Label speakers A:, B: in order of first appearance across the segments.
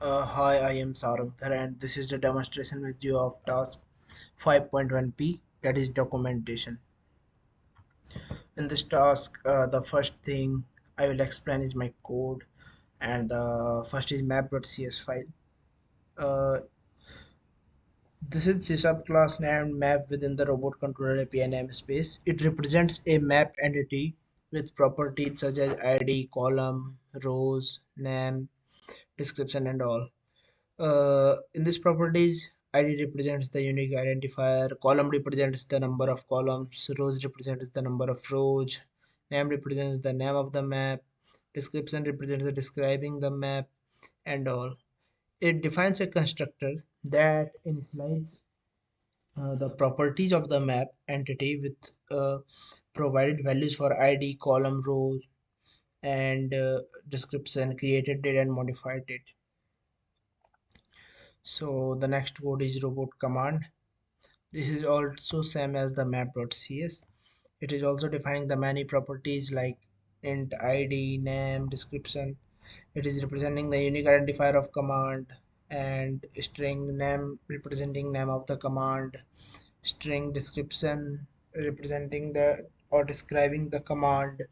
A: Hi, I am Sarangthar and this is the demonstration video of task 5.1p, that is documentation. In this task, the first thing I will explain is my code, and the first is map.cs file. Uh, this is C# class named map within the robot controller API namespace. It represents a map entity with properties such as ID, column, rows, name, description, and all. In this properties, ID represents the unique identifier, column represents the number of columns, rows represents the number of rows, name represents the name of the map, description represents the describing the map, and all. It defines a constructor that initializes the properties of the map entity with provided values for ID, column, row, and description, created date and modified date. So the next code is robot command. This is also same as the map.cs. It is also defining the many properties like int id, name, description. It is representing the unique identifier of command, and string name representing name of the command, string description representing the or describing the command,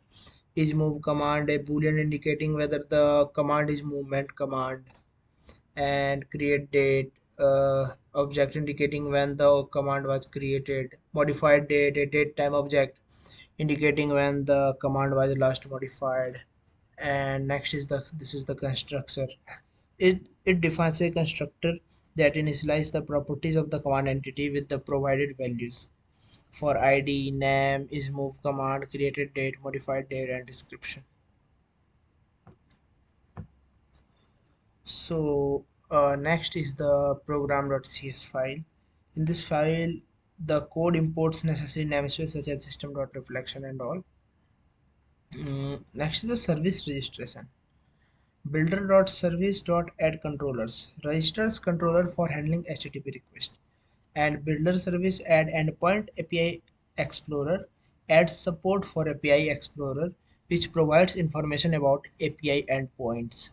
A: is move command a boolean indicating whether the command is movement command, and create date object indicating when the command was created, modified date a date time object indicating when the command was last modified. And next is the this is the constructor. It defines a constructor that initializes the properties of the command entity with the provided values for id, name, is move command, created date, modified date, and description. So next is the program.cs file. In this file, the code imports necessary namespace such as system.reflection and all. Next is the service registration. Builder.service.add controllers registers controller for handling HTTP request, and builder service add endpoint API Explorer adds support for API Explorer, which provides information about API endpoints.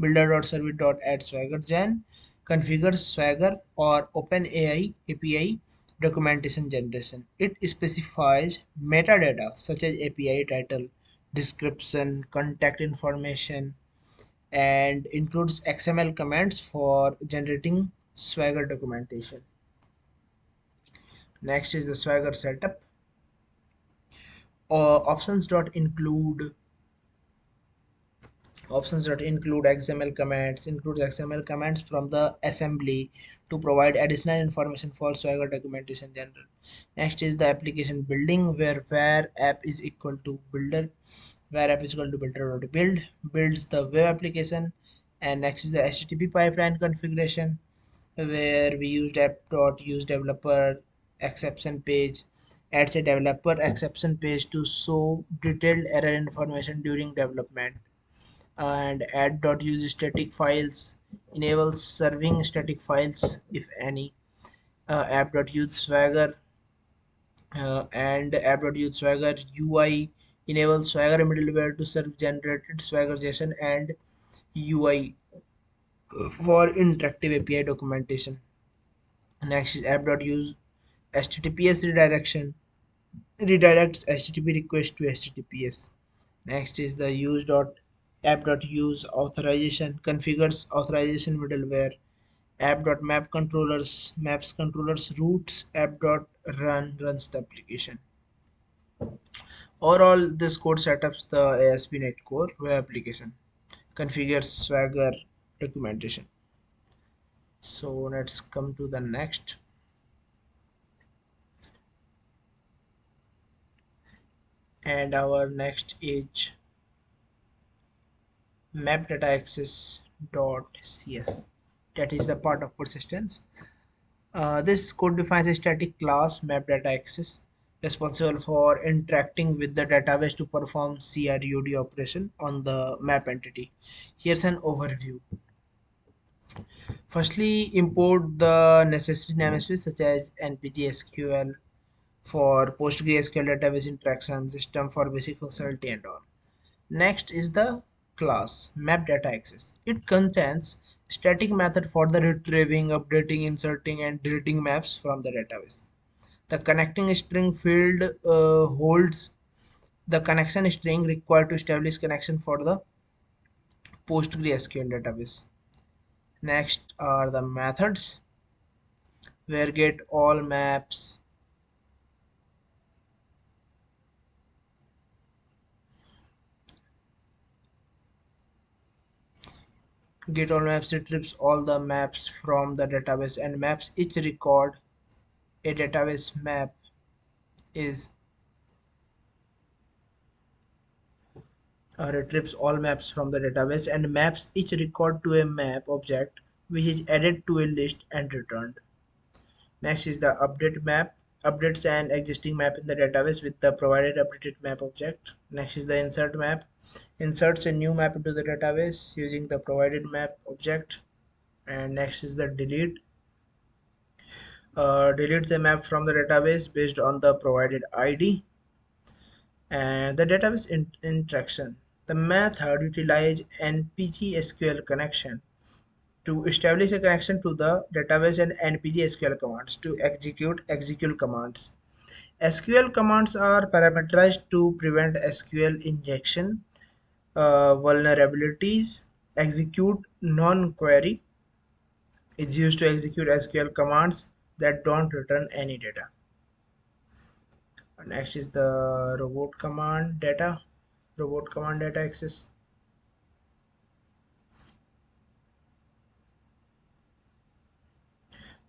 A: Builder.service.add swaggergen configures Swagger or OpenAI API documentation generation. It specifies metadata such as API title, description, contact information, and includes XML commands for generating Swagger documentation. Next is the Swagger setup. Options that include XML commands includes XML commands from the assembly to provide additional information for Swagger documentation general. Next is the application building, where app is equal to builder, where app is equal to builder.build builds the web application. And next is the HTTP pipeline configuration, where we used app.useDeveloper exception page adds a developer exception page to show detailed error information during development. And add.use static files enables serving static files if any. App.use swagger and app.use swagger UI enables swagger middleware to serve generated swagger JSON and UI for interactive API documentation. Next is app.use HTTPS redirection redirects HTTP request to HTTPS. Next is the use.app.use authorization configures authorization middleware. App.map controllers maps controllers routes. App.run runs the application. Overall, this code setups the ASP.NET Core web application, configures Swagger documentation. So let's come to the next. And our next is map data access.cs, that is the part of persistence. This code defines a static class map data access responsible for interacting with the database to perform CRUD operation on the map entity. Here's an overview. Firstly, import the necessary namespace such as npgsql for PostgreSQL database interaction system for basic functionality and all. Next is the class map data access. It contains static method for the retrieving, updating, inserting, and deleting maps from the database. The connecting string field holds the connection string required to establish connection for the PostgreSQL database. Next are the methods where get all maps, get all maps retrieves all the maps from the database and maps each record. A database map is retrieves all maps from the database and maps each record to a map object which is added to a list and returned. Next is the update map. Updates an existing map in the database with the provided updated map object. Next is the insert map. Inserts a new map into the database using the provided map object. And next is the delete. Deletes a map from the database based on the provided ID. And the database interaction. The method utilizes NPG SQL connection to establish a connection to the database and NPG SQL commands to execute execute commands. SQL commands are parameterized to prevent SQL injection vulnerabilities. Execute non-query is used to execute SQL commands that don't return any data. Next is the robot command data access.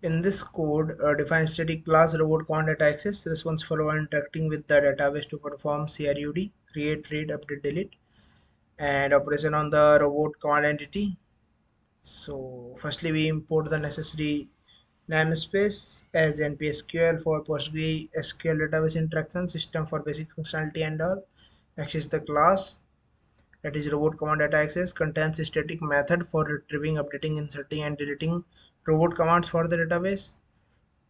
A: In this code, define static class robot command data access responsible for interacting with the database to perform CRUD, create, read, update, delete, and operation on the robot command entity. So firstly we import the necessary namespace as npsql for PostgreSQL database interaction system for basic functionality and all. Next is the class, that is robot command data access, contains a static method for retrieving, updating, inserting, and deleting robot commands for the database.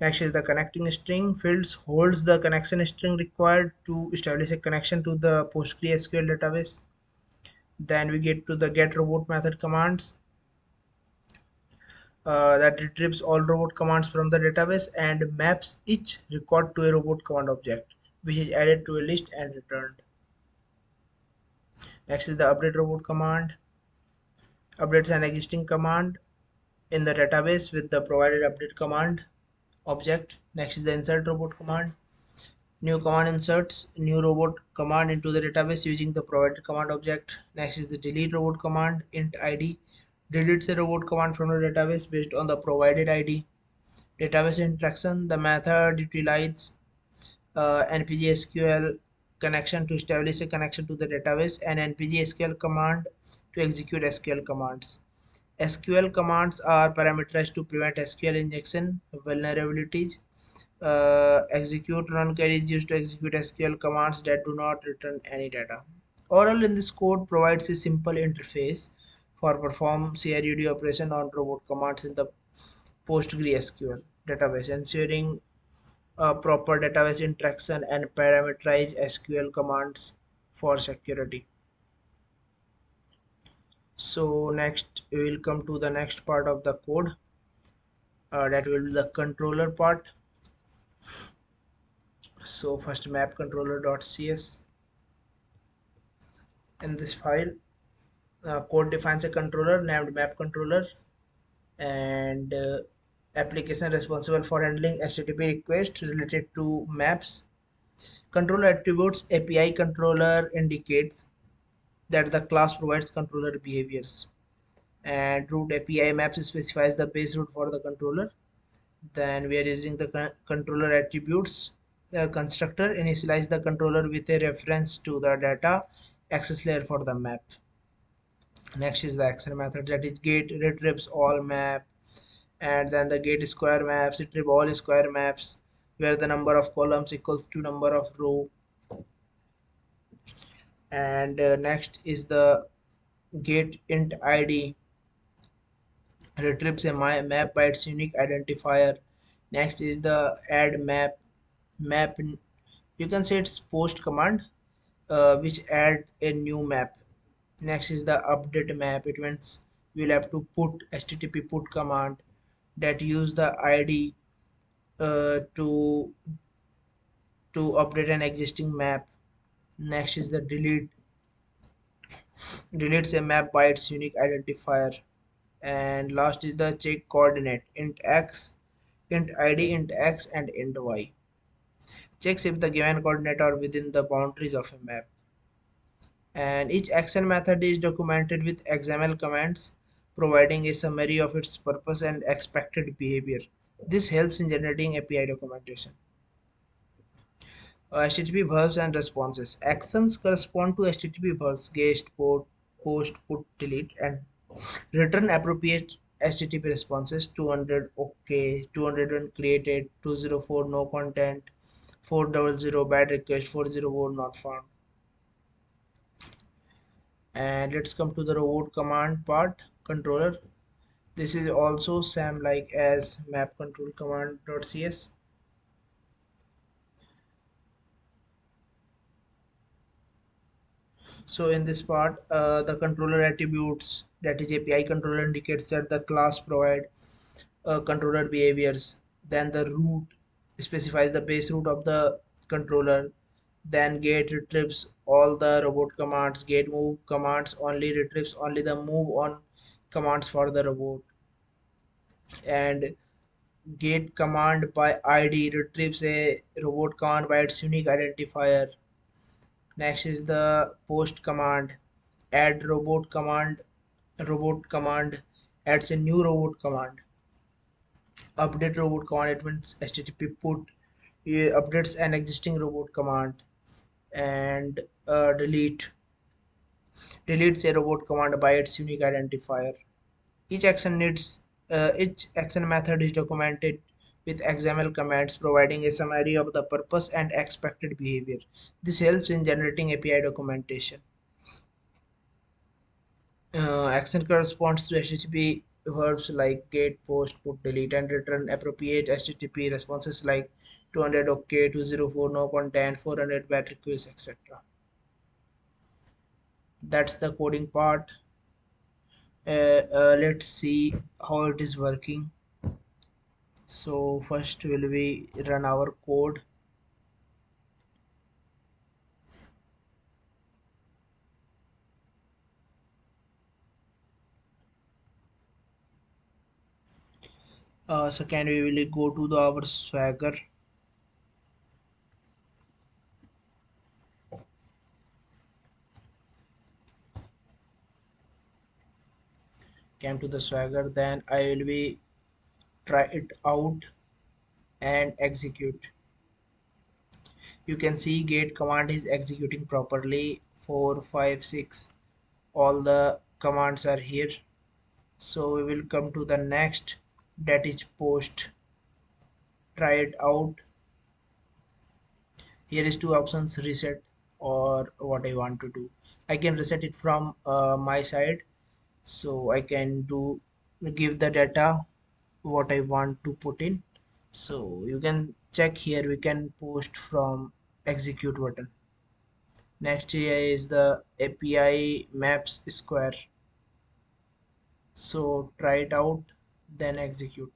A: Next is the connecting string. Fields holds the connection string required to establish a connection to the PostgreSQL database. Then we get to the get robot method commands that retrieves all robot commands from the database and maps each record to a robot command object, which is added to a list and returned. Next is the update robot command. Updates an existing command in the database with the provided update command object. Next is the insert robot command. New command inserts new robot command into the database using the provided command object. Next is the delete robot command. Int id deletes a robot command from the database based on the provided id. Database interaction, the method utilizes npg sql connection to establish a connection to the database and npg sql command to execute sql commands. SQL commands are parameterized to prevent SQL injection vulnerabilities. Execute non-query is used to execute SQL commands that do not return any data. Overall, in this code provides a simple interface for perform CRUD operation on robot commands in the PostgreSQL database, ensuring proper database interaction and parameterized SQL commands for security. So next we will come to the next part of the code, that will be the controller part. So first map controller.cs. In this file, code defines a controller named map controller and application responsible for handling HTTP requests related to maps. Controller attributes API controller indicates that the class provides controller behaviors, and root API maps specifies the base route for the controller. Then we are using the controller attributes constructor initialize the controller with a reference to the data access layer for the map. Next is the action method, that is get retrieves all map, and then the get square maps retrieve all square maps where the number of columns equals to number of row. And next is the get int id retrieves a map by its unique identifier. Next is the add map, you can say it's post command which add a new map. Next is the update map. It means we'll have to put http put command that use the id to update an existing map. Next is the delete. Deletes a map by its unique identifier. And last is the check coordinate. Int x, int id, int x, and int y. Checks if the given coordinate are within the boundaries of a map. And each action method is documented with XML commands, providing a summary of its purpose and expected behavior. This helps in generating API documentation. HTTP verbs and responses. Actions correspond to HTTP verbs: get, post, put, delete, and return appropriate HTTP responses. 200 OK, 200 when created, 204 no content, 400 bad request, 404 not found. And let's come to the robot command part. Controller. This is also same like as map control command.cs. So in this part, the controller attributes, that is API controller, indicates that the class provide controller behaviors. Then the root specifies the base root of the controller. Then get retrieves all the robot commands. Get move commands only retrieves only the move on commands for the robot. And get command by id retrieves a robot command by its unique identifier. Next is the post command. Add robot command. Robot command adds a new robot command. Update robot command, it means http put updates an existing robot command. And delete deletes a robot command by its unique identifier. Each action method is documented with XML commands, providing a summary of the purpose and expected behavior. This helps in generating API documentation. Action corresponds to HTTP verbs like get, post, put, delete, and return appropriate HTTP responses like 200 OK, 204 no content, 400 bad requests, etc. That's the coding part. Let's see how it is working. So first will we run our code. Second we will go to our Swagger. Came to the Swagger, then I will be try it out and execute. You can see get command is executing properly. 4 5 6, all the commands are here. So we will come to the next, that is post. Try it out. Here is two options: reset or what I want to do. I can reset it from my side, so I can do give the data what I want to put in. So you can check here, we can post from execute button. Next here is the API maps square. So try it out, then execute.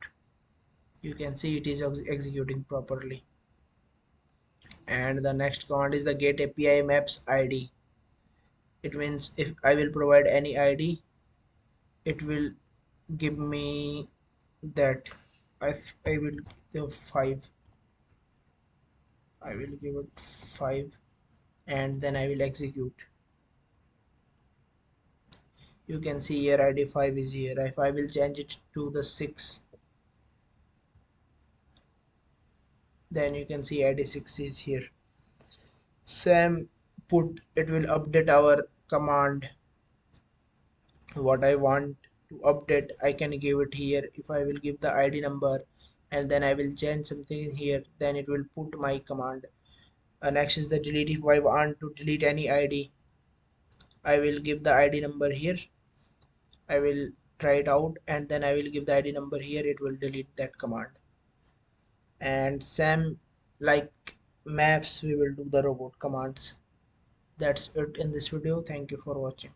A: You can see it is executing properly. And the next command is the get API maps ID. It means if I will provide any ID, it will give me that. I will give 5. I will give it 5, and then I will execute. You can see here ID 5 is here. If I will change it to the 6, then you can see ID 6 is here. Same put, it will update our command. What I want to update, I can give it here. If I will give the ID number and then I will change something here, then it will put my command. Next is the delete. If I want to delete any ID, I will give the ID number here. I will try it out and then I will give the ID number here. It will delete that command. And same like maps, we will do the robot commands. That's it in this video. Thank you for watching.